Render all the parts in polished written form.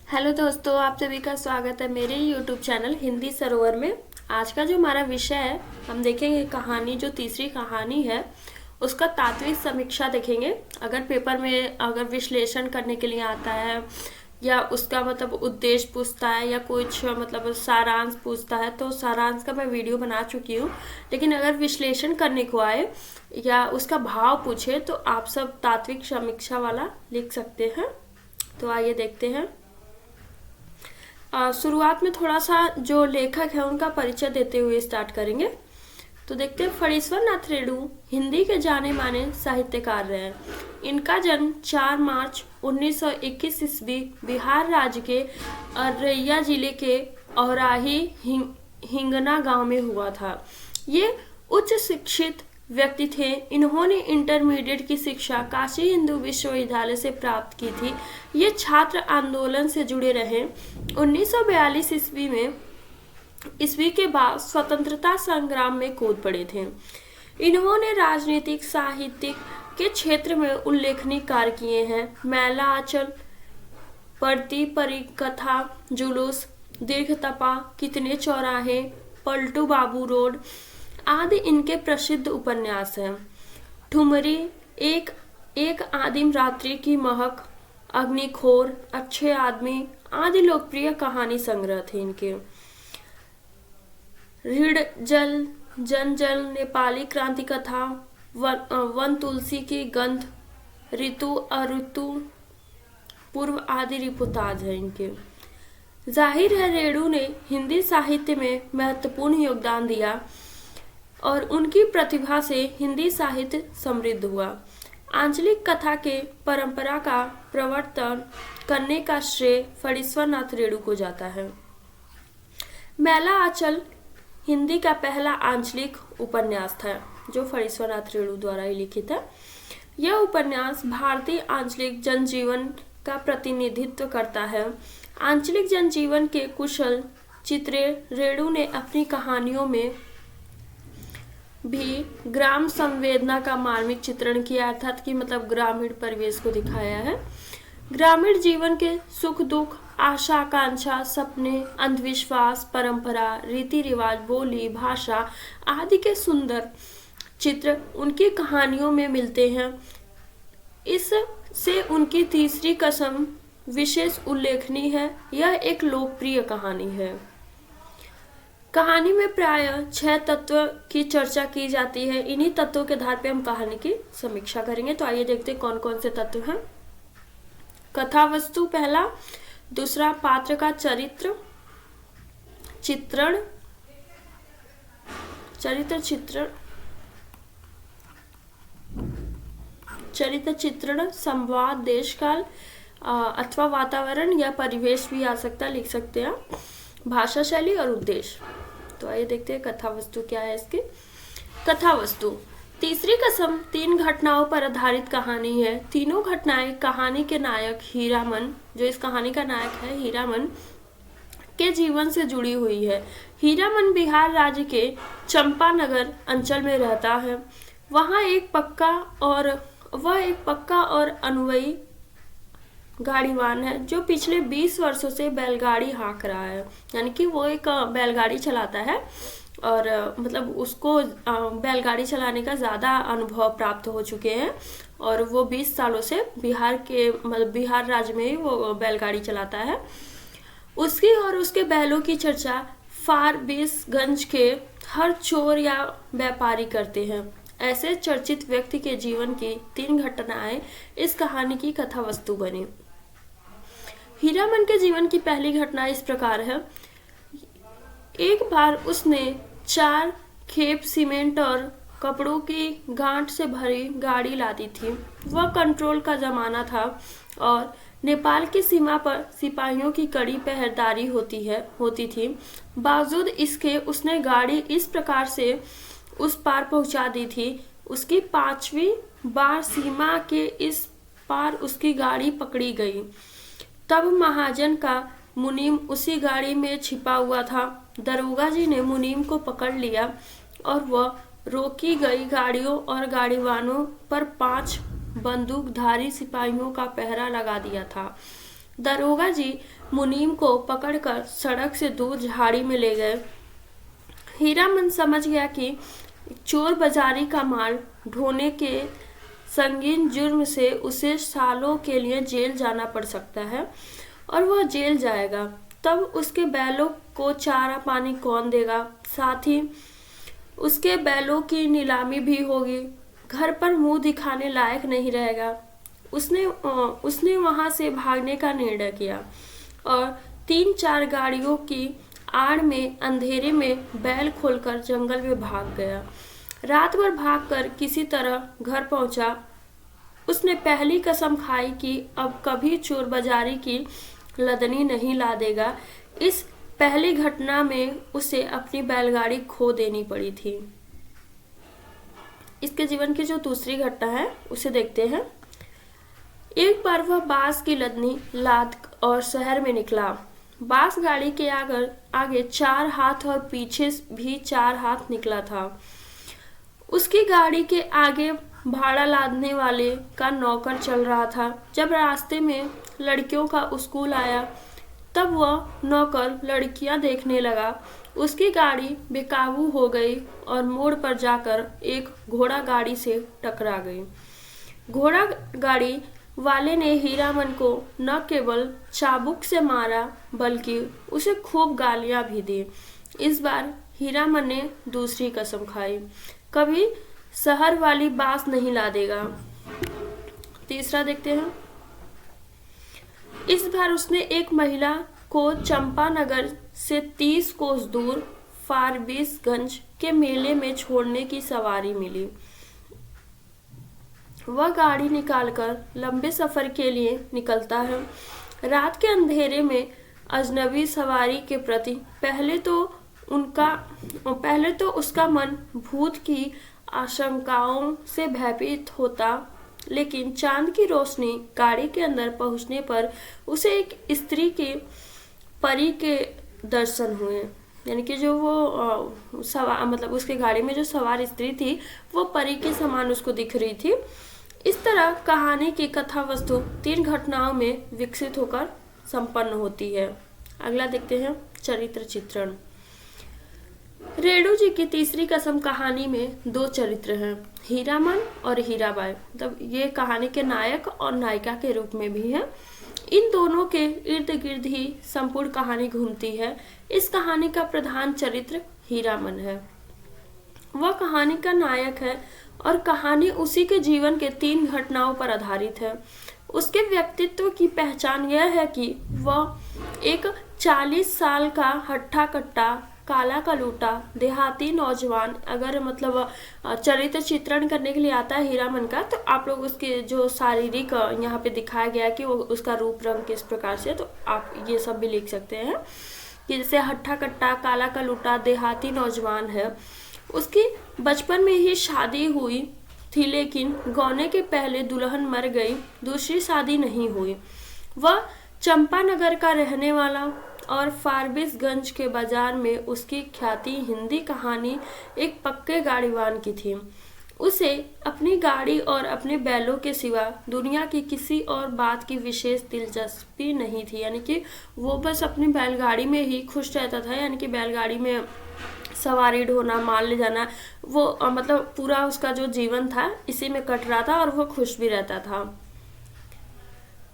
Hello दोस्तों, आप सभी का स्वागत है मेरे यूट्यूब चैनल हिंदी सरोवर में। आज का जो हमारा विषय है, हम देखेंगे कहानी, जो तीसरी कहानी है उसका तात्विक समीक्षा देखेंगे। अगर पेपर में अगर विश्लेषण करने के लिए आता है या उसका मतलब उद्देश्य पूछता है या कुछ मतलब सारांश पूछता है तो सारांश का मैं वीडियो बना चुकी हूँ। लेकिन अगर विश्लेषण करने को आए या उसका भाव पूछे तो आप सब तात्विक समीक्षा वाला लिख सकते हैं। तो आइए देखते हैं। शुरुआत में थोड़ा सा जो लेखक है उनका परिचय देते हुए स्टार्ट करेंगे। तो देखते हैं, फणीश्वर नाथ रेणु हिंदी के जाने माने साहित्यकार रहे। इनका जन्म 4 मार्च 1921 ईस्वी बिहार राज्य के अररिया जिले के औराही हिंगना गांव में हुआ था। ये उच्च शिक्षित व्यक्ति थे। इन्होंने इंटरमीडिएट की शिक्षा काशी हिंदू विश्वविद्यालय से प्राप्त की थी। ये छात्र आंदोलन से जुड़े रहे। 1942 ईस्वी के बाद स्वतंत्रता संग्राम में कूद पड़े थे। इन्होंने राजनीतिक साहित्यिक के क्षेत्र में उल्लेखनीय कार्य किए हैं। मैला आंचल, पढ़ती परिकथा, जुलूस, दीर्घ तपा, कितने चौराहे, पलटू बाबू रोड आदि इनके प्रसिद्ध उपन्यास हैं। ठुमरी, एक आदिम रात्रि की महक, अग्निखोर, अच्छे आदमी आदि लोकप्रिय कहानी संग्रह थे इनके। ऋण जल, जन जल, नेपाली क्रांति कथा, वन तुलसी की गंध, ऋतु अऋतु पूर्व आदि रिपोर्टाज है इनके। जाहिर है रेणु ने हिंदी साहित्य में महत्वपूर्ण योगदान दिया और उनकी प्रतिभा से हिंदी साहित्य समृद्ध हुआ। आंचलिक कथा के परंपरा का प्रवर्तन करने का श्रेय फणीश्वर नाथ रेणु को जाता है। मैला आंचल हिंदी का पहला आंचलिक उपन्यास था जो फणीश्वर नाथ रेणु द्वारा ही लिखित है। यह उपन्यास भारतीय आंचलिक जनजीवन का प्रतिनिधित्व करता है। आंचलिक जनजीवन के कुशल चित्रे रेणु ने अपनी कहानियों में भी ग्राम संवेदना का मार्मिक चित्रण किया, अर्थात कि मतलब ग्रामीण परिवेश को दिखाया है। ग्रामीण जीवन के सुख दुख, आशा आकांक्षा, सपने, अंधविश्वास, परंपरा, रीति रिवाज, बोली भाषा आदि के सुंदर चित्र उनकी कहानियों में मिलते हैं। इससे उनकी तीसरी कसम विशेष उल्लेखनीय है। यह एक लोकप्रिय कहानी है। कहानी में प्रायः 6 तत्व की चर्चा की जाती है। इन्हीं तत्वों के आधार पर हम कहानी की समीक्षा करेंगे। तो आइए देखते हैं कौन कौन से तत्व हैं। कथा वस्तु पहला, दूसरा पात्र का चरित्र चित्रण, संवाद, देशकाल अथवा वातावरण या परिवेश भी आ सकता है, लिख सकते हैं। भाषा शैली और उद्देश्य। तो आइए देखते हैं कथा वस्तु क्या है इसकी। कथा वस्तु, तीसरी कसम 3 घटनाओं पर आधारित कहानी है। तीनों घटनाएं कहानी के नायक हीरामन, जो इस कहानी का नायक है, हीरामन के जीवन से जुड़ी हुई है। हीरामन बिहार राज्य के चंपानगर अंचल में रहता है। वह एक पक्का और अनुभवी गाड़ीवान है जो पिछले 20 वर्षों से बैलगाड़ी हाँक रहा है। यानी कि वो एक बैलगाड़ी चलाता है और मतलब उसको बैलगाड़ी चलाने का ज़्यादा अनुभव प्राप्त हो चुके हैं और वो 20 सालों से बिहार राज्य में ही वो बैलगाड़ी चलाता है। उसकी और उसके बैलों की चर्चा फारबिसगंज के हर चोर या व्यापारी करते हैं। ऐसे चर्चित व्यक्ति के जीवन की 3 घटनाएं इस कहानी की कथा वस्तु बनी। हीरामन के जीवन की पहली घटना इस प्रकार है। एक बार उसने 4 खेप सीमेंट और कपड़ों की गांठ से भरी गाड़ी लादी थी। वह कंट्रोल का जमाना था और नेपाल की सीमा पर सिपाहियों की कड़ी पहरेदारी होती थी। बावजूद इसके उसने गाड़ी इस प्रकार से उस पार पहुंचा दी थी। उसकी 5वीं बार सीमा के इस पार उसकी गाड़ी पकड़ी गई। तब महाजन का मुनीम उसी गाड़ी में छिपा हुआ था। दरोगा जी ने मुनीम को पकड़ लिया और वह रोकी गई गाड़ियों और गाड़ीवानों पर 5 बंदूकधारी सिपाहियों का पहरा लगा दिया था। दरोगा जी मुनीम को पकड़कर सड़क से दूर झाड़ी में ले गए। हीरामन समझ गया कि चोर बाजारी का माल ढोने के संगीन जुर्म से उसे सालों के लिए जेल जाना पड़ सकता है, और वह जेल जाएगा। तब उसके बैलों को चारा पानी कौन देगा? साथ ही उसके बैलों की नीलामी भी होगी। घर पर मुंह दिखाने लायक नहीं रहेगा। उसने वहां से भागने का निर्णय किया और 3-4 गाड़ियों की आड़ में अंधेरे में बैल खोलकर जंगल में भाग गया। रात भर भागकर किसी तरह घर पहुंचा। उसने पहली कसम खाई कि अब कभी चोर बाजारी की लदनी नहीं ला देगा। इस पहली घटना में उसे अपनी बैलगाड़ी खो देनी पड़ी थी। इसके जीवन की जो दूसरी घटना है उसे देखते हैं। एक बार वह बांस की लदनी लाद और शहर में निकला। बांस गाड़ी के आगे 4 हाथ और पीछे भी 4 हाथ निकला था। उसकी गाड़ी के आगे भाड़ा लादने वाले का नौकर चल रहा था। जब रास्ते में लड़कियों का स्कूल आया तब वह नौकर लड़कियां देखने लगा। उसकी गाड़ी बेकाबू हो गई और मोड़ पर जाकर एक घोड़ा गाड़ी से टकरा गई। घोड़ा गाड़ी वाले ने हीरामन को न केवल चाबुक से मारा बल्कि उसे खूब गालियां भी दी। इस बार हीरामन ने दूसरी कसम खाई, कभी शहर वाली बास नहीं ला देगा। तीसरा देखते हैं। इस बार उसने एक महिला को चंपानगर से 30 कोस दूर फारबिसगंज के मेले में छोड़ने की सवारी मिली। वह गाड़ी निकालकर लंबे सफर के लिए निकलता है। रात के अंधेरे में अजनबी सवारी के प्रति पहले तो उसका मन भूत की आशंकाओं से भयभीत होता, लेकिन चांद की रोशनी गाड़ी के अंदर पहुंचने पर उसे एक स्त्री के परी के दर्शन हुए। यानी कि जो वो मतलब उसके गाड़ी में जो सवार स्त्री थी वो परी के समान उसको दिख रही थी। इस तरह कहानी की कथा वस्तु 3 घटनाओं में विकसित होकर संपन्न होती है। अगला देखते हैं चरित्र चित्रण। रेणु जी की तीसरी कसम कहानी में 2 चरित्र हैं, हीरामन और हीराबाई। मतलब ये कहानी के नायक और नायिका के रूप में भी है। इन दोनों के इर्द गिर्द ही संपूर्ण कहानी घूमती है। इस कहानी का प्रधान चरित्र हीरामन है। वह कहानी का नायक है और कहानी उसी के जीवन के 3 घटनाओं पर आधारित है। उसके व्यक्तित्व की पहचान यह है कि वह एक 40 साल का हट्टा कट्टा काला कलूटा देहाती नौजवान, अगर मतलब चरित्र चित्रण करने के लिए आता है हीरामन का, तो आप लोग उसके जो शारीरिक यहाँ पे दिखाया गया कि वो उसका रूप रंग किस प्रकार से, तो आप ये सब भी लिख सकते हैं कि जैसे हट्टा कट्टा काला कलूटा देहाती नौजवान है। उसकी बचपन में ही शादी हुई थी, लेकिन गौने के पहले दुल्हन मर गई, दूसरी शादी नहीं हुई। वह चंपानगर का रहने वाला और फारबिसगंज के बाजार में उसकी ख्याति हिंदी कहानी एक पक्के गाड़ीवान की थी। उसे अपनी गाड़ी और अपने बैलों के सिवा दुनिया की किसी और बात की विशेष दिलचस्पी नहीं थी। यानी कि वो बस अपनी बैलगाड़ी में ही खुश रहता था। यानी कि बैलगाड़ी में सवारी ढोना, माल ले जाना, वो मतलब पूरा उसका जो जीवन था इसी में कट रहा था और वो खुश भी रहता था।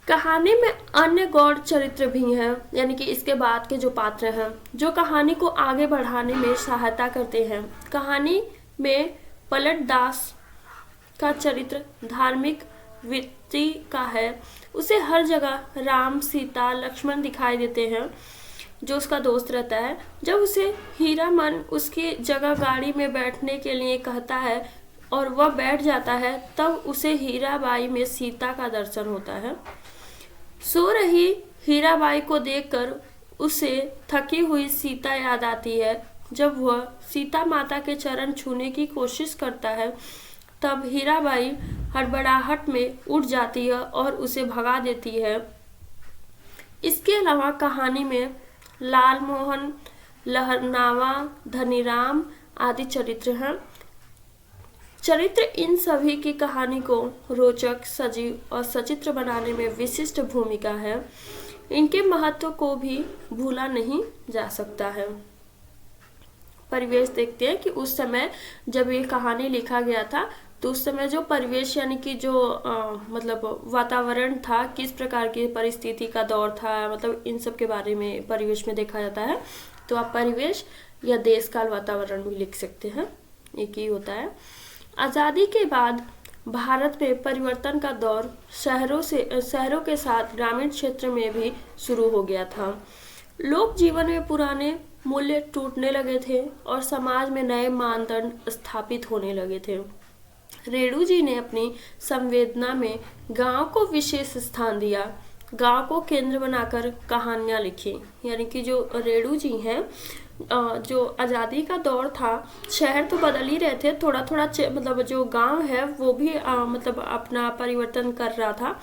कहानी में अन्य गौड़ चरित्र भी हैं, यानी कि इसके बाद के जो पात्र हैं जो कहानी को आगे बढ़ाने में सहायता करते हैं। कहानी में पलट दास का चरित्र धार्मिक वृत्ति का है। उसे हर जगह राम, सीता, लक्ष्मण दिखाई देते हैं जो उसका दोस्त रहता है। जब उसे हीरामन उसकी जगह गाड़ी में बैठने के लिए कहता है और वह बैठ जाता है, तब उसे हीराबाई में सीता का दर्शन होता है। सो रही हीराबाई को देखकर उसे थकी हुई सीता याद आती है। जब वह सीता माता के चरण छूने की कोशिश करता है तब हीराबाई हड़बड़ाहट में उठ जाती है और उसे भगा देती है। इसके अलावा कहानी में लाल मोहन, लहरनावा, धनीराम आदि चरित्र हैं। चरित्र इन सभी की कहानी को रोचक, सजीव और सचित्र बनाने में विशिष्ट भूमिका है। इनके महत्व को भी भूला नहीं जा सकता है। परिवेश देखते हैं कि उस समय जब ये कहानी लिखा गया था तो उस समय जो परिवेश यानी कि जो मतलब वातावरण था, किस प्रकार की परिस्थिति का दौर था, मतलब इन सब के बारे में परिवेश में देखा जाता है। तो आप परिवेश या देश काल वातावरण भी लिख सकते हैं, एक ही होता है। आज़ादी के बाद भारत में परिवर्तन का दौर शहरों के साथ ग्रामीण क्षेत्र में भी शुरू हो गया था। लोक जीवन में पुराने मूल्य टूटने लगे थे और समाज में नए मानदंड स्थापित होने लगे थे। रेणु जी ने अपनी संवेदना में गांव को विशेष स्थान दिया, गांव को केंद्र बनाकर कहानियां लिखी। यानी कि जो रेणु जी हैं, जो आज़ादी का दौर था, शहर तो बदल ही रहे थे, थोड़ा थोड़ा मतलब जो गांव है वो भी मतलब अपना परिवर्तन कर रहा था।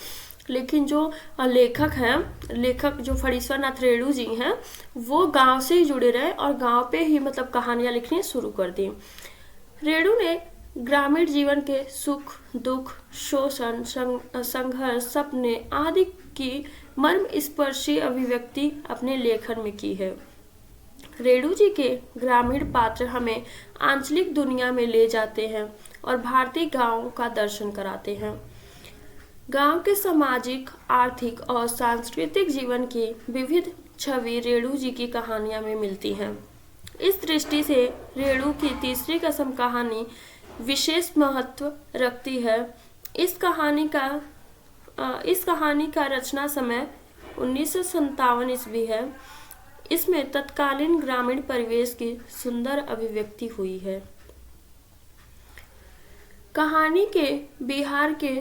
लेकिन जो लेखक जो फणीश्वर नाथ रेणु जी हैं, वो गांव से ही जुड़े रहे और गांव पे ही मतलब कहानियां लिखनी शुरू कर दी। रेणु ने ग्रामीण जीवन के सुख दुख, शोषण, संघर्ष, सपने आदि की मर्मस्पर्शी अभिव्यक्ति अपने लेखन में की है। रेणु जी के ग्रामीण पात्र हमें आंचलिक दुनिया में ले जाते हैं और भारतीय गांव का दर्शन कराते हैं। गांव के सामाजिक, आर्थिक और सांस्कृतिक जीवन की विविध छवि रेणु जी की कहानियां में मिलती हैं। इस दृष्टि से रेणु की तीसरी कसम कहानी विशेष महत्व रखती है। इस कहानी का रचना समय 1957 ईस्वी है। इसमें तत्कालीन ग्रामीण परिवेश की सुंदर अभिव्यक्ति हुई है। कहानी के बिहार के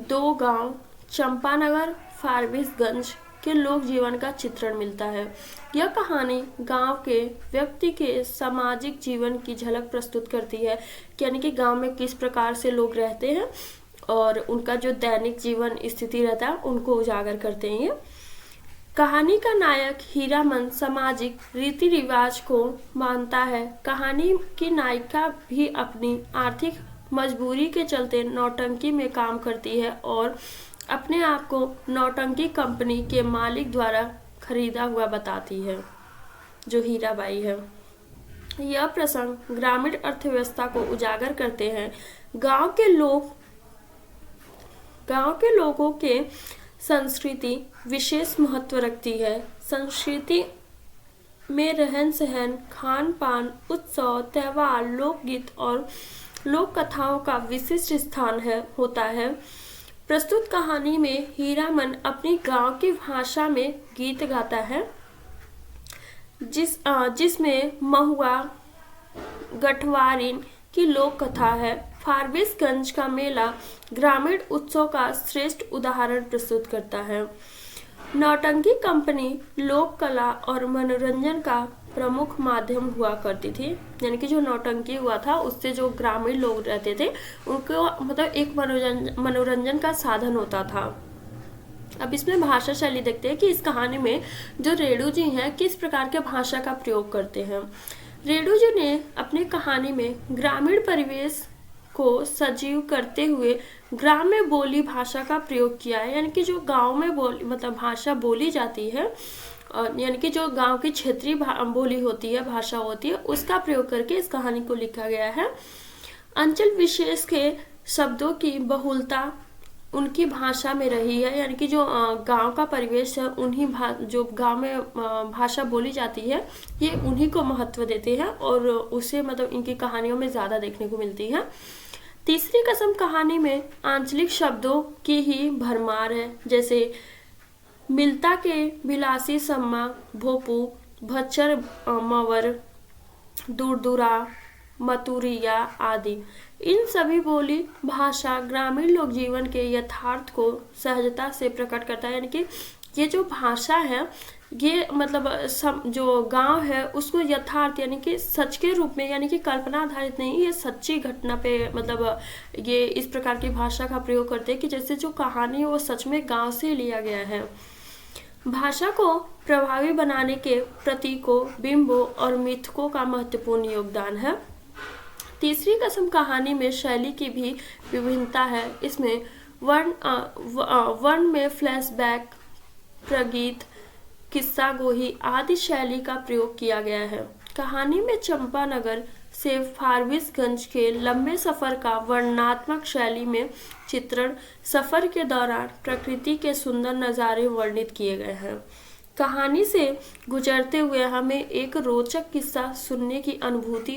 2 गांव चंपानगर, फारबिसगंज के लोक जीवन का चित्रण मिलता है। यह कहानी गांव के व्यक्ति के सामाजिक जीवन की झलक प्रस्तुत करती है, यानी कि गांव में किस प्रकार से लोग रहते हैं और उनका जो दैनिक जीवन स्थिति रहता है उनको उजागर करते हैं। ये कहानी का नायक हीरामन सामाजिक रीति रिवाज को मानता है। कहानी की नायिका भी अपनी आर्थिक मजबूरी के चलते नौटंकी में काम करती है और अपने आप को नौटंकी कंपनी के मालिक द्वारा खरीदा हुआ बताती है, जो हीराबाई है। यह प्रसंग ग्रामीण अर्थव्यवस्था को उजागर करते हैं। गांव के लोगों के संस्कृति विशेष महत्व रखती है। संस्कृति में रहन सहन, खान पान, उत्सव, त्योहार, लोकगीत और लोक कथाओं का विशिष्ट स्थान होता है। प्रस्तुत कहानी में हीरामन अपनी गांव की भाषा में गीत गाता है, जिसमें महुआ गठवारिन की लोक कथा है। फारबिसगंज का मेला ग्रामीण उत्सव का श्रेष्ठ उदाहरण प्रस्तुत करता है। नौटंकी कंपनी लोक कला और मनोरंजन का प्रमुख माध्यम हुआ करती थी। यानी कि जो नौटंकी हुआ था उससे जो ग्रामीण लोग रहते थे उनको मतलब एक मनोरंजन का साधन होता था। अब इसमें भाषा शैली देखते हैं कि इस कहानी में जो रेणु जी हैं किस प्रकार के भाषा का प्रयोग करते हैं। रेणु जी ने अपनी कहानी में ग्रामीण परिवेश को सजीव करते हुए ग्राम्य बोली भाषा का प्रयोग किया है। यानी कि जो गांव में भाषा बोली जाती है, यानी कि जो गांव की क्षेत्रीय बोली होती है, भाषा होती है, उसका प्रयोग करके इस कहानी को लिखा गया है। अंचल विशेष के शब्दों की बहुलता उनकी भाषा में रही है। यानी कि जो गांव का परिवेश है, जो गांव में भाषा बोली जाती है, ये उन्हीं को महत्व देते हैं और उसे मतलब इनकी कहानियों में ज़्यादा देखने को मिलती है। तीसरी कसम कहानी में आंचलिक शब्दों की ही भरमार है, जैसे मिलता के बिलासी सम्मा, भोपू, भच्चर मवर, दूरदूरा, मतुरिया आदि। इन सभी बोली भाषा ग्रामीण लोक जीवन के यथार्थ को सहजता से प्रकट करता है। यानी कि ये जो भाषा है ये मतलब जो गांव है उसको यथार्थ यानी कि सच के रूप में, यानी कि कल्पना आधारित नहीं, ये सच्ची घटना पे मतलब ये इस प्रकार की भाषा का प्रयोग करते हैं कि जैसे जो कहानी है वो सच में गांव से लिया गया है। भाषा को प्रभावी बनाने के प्रतीकों, बिंबों और मिथकों का महत्वपूर्ण योगदान है। तीसरी कसम कहानी में शैली की भी विभिन्नता है। इसमें वर्ण में फ्लैशबैक, प्रगीत, किस्सा गोही आदि शैली का प्रयोग किया गया है। कहानी में चंपानगर से फारबिसगंज के लंबे सफर का वर्णनात्मक शैली में चित्रण, सफर के दौरान प्रकृति के सुंदर नज़ारे वर्णित किए गए हैं। कहानी से गुजरते हुए हमें एक रोचक किस्सा सुनने की अनुभूति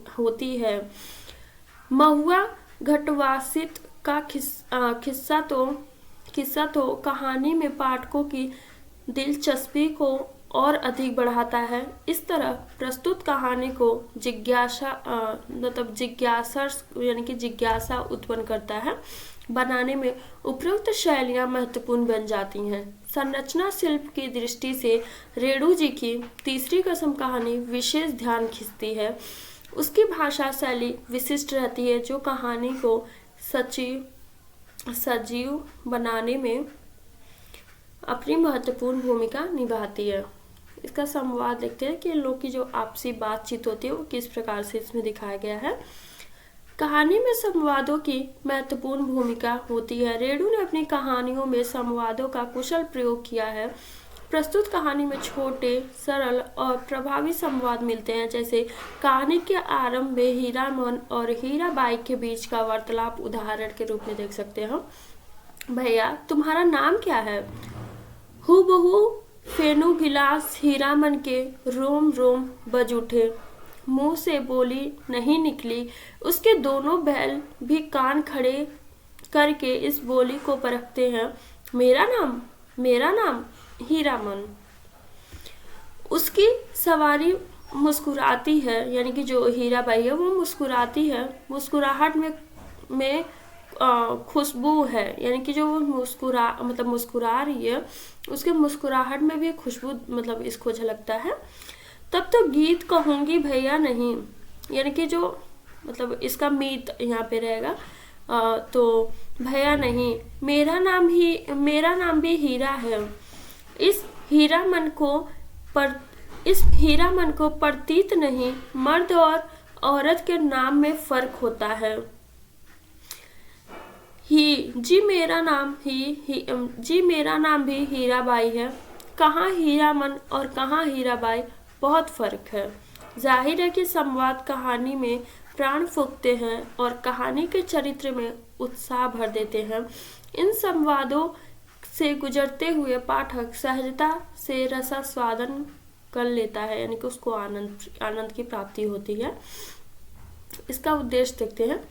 होती है। महुआ घटवासित का किस्सा तो कहानी में पाठकों की दिलचस्पी को और अधिक बढ़ाता है। इस तरह प्रस्तुत कहानी को जिज्ञासा उत्पन्न करता है। बनाने में उपयुक्त शैलियाँ महत्वपूर्ण बन जाती हैं। संरचना शिल्प की दृष्टि से रेणु जी की तीसरी कसम कहानी विशेष ध्यान खींचती है। उसकी भाषा शैली विशिष्ट रहती है जो कहानी को सजीव बनाने में अपनी महत्वपूर्ण भूमिका निभाती है। इसका संवाद देखते हैं कि इन लोग की जो आपसी बातचीत होती है वो किस प्रकार से इसमें दिखाया गया है। कहानी में संवादों की महत्वपूर्ण भूमिका होती है। रेणु ने अपनी कहानियों में संवादों का कुशल प्रयोग किया है। प्रस्तुत कहानी में छोटे, सरल और प्रभावी संवाद मिलते हैं। जैसे कहानी के आरंभ में हीरामन और हीराबाई के बीच का वार्तालाप उदाहरण के रूप में देख सकते हैं। भैया तुम्हारा नाम क्या है? हूबहू फेनू गिलास हीरामन के रोम रोम बज उठे। मुंह से बोली नहीं निकली। उसके दोनों बैल भी कान खड़े करके इस बोली को परखते हैं। मेरा नाम हीरामन। उसकी सवारी मुस्कुराती है, यानी कि जो हीराबाई है वो मुस्कुराती है। मुस्कुराहट में खुशबू है, यानी कि जो वो मुस्कुरा रही है उसके मुस्कुराहट में भी खुशबू इसको झलकता है। तब तो गीत कहूँगी भैया नहीं, यानी कि जो इसका मीत यहाँ पे रहेगा। तो भैया नहीं, मेरा नाम भी हीरा है। इस हीरामन को प्रतीत नहीं, मर्द और औरत के नाम में फर्क होता है। जी मेरा नाम भी हीराबाई है। कहाँ हीरामन और कहाँ हीराबाई, बहुत फर्क है। जाहिर है कि संवाद कहानी में प्राण फूंकते हैं और कहानी के चरित्र में उत्साह भर देते हैं। इन संवादों से गुजरते हुए पाठक सहजता से रसास्वादन कर लेता है, यानी कि उसको आनंद की प्राप्ति होती है। इसका उद्देश्य देखते हैं।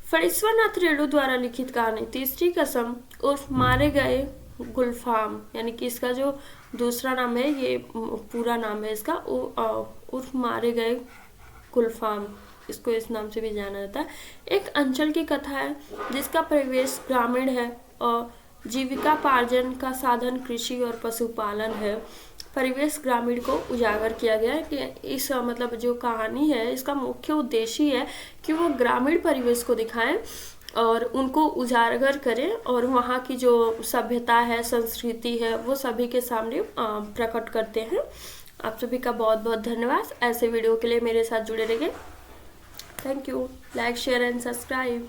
फणीश्वरनाथ रेणु द्वारा लिखित कहानी तीसरी कसम उर्फ मारे गए गुलफाम, यानी कि इसका जो दूसरा नाम है, ये पूरा नाम है इसका, उर्फ मारे गए गुलफाम, इसको इस नाम से भी जाना जाता है। एक अंचल की कथा है जिसका परिवेश ग्रामीण है और जीविकापार्जन का साधन कृषि और पशुपालन है। परिवेश ग्रामीण को उजागर किया गया है कि इस जो कहानी है इसका मुख्य उद्देश्य है कि वो ग्रामीण परिवेश को दिखाएं और उनको उजागर करें और वहाँ की जो सभ्यता है, संस्कृति है, वो सभी के सामने प्रकट करते हैं। आप सभी का बहुत बहुत धन्यवाद। ऐसे वीडियो के लिए मेरे साथ जुड़े रहिए। Thank you. Like, share and subscribe.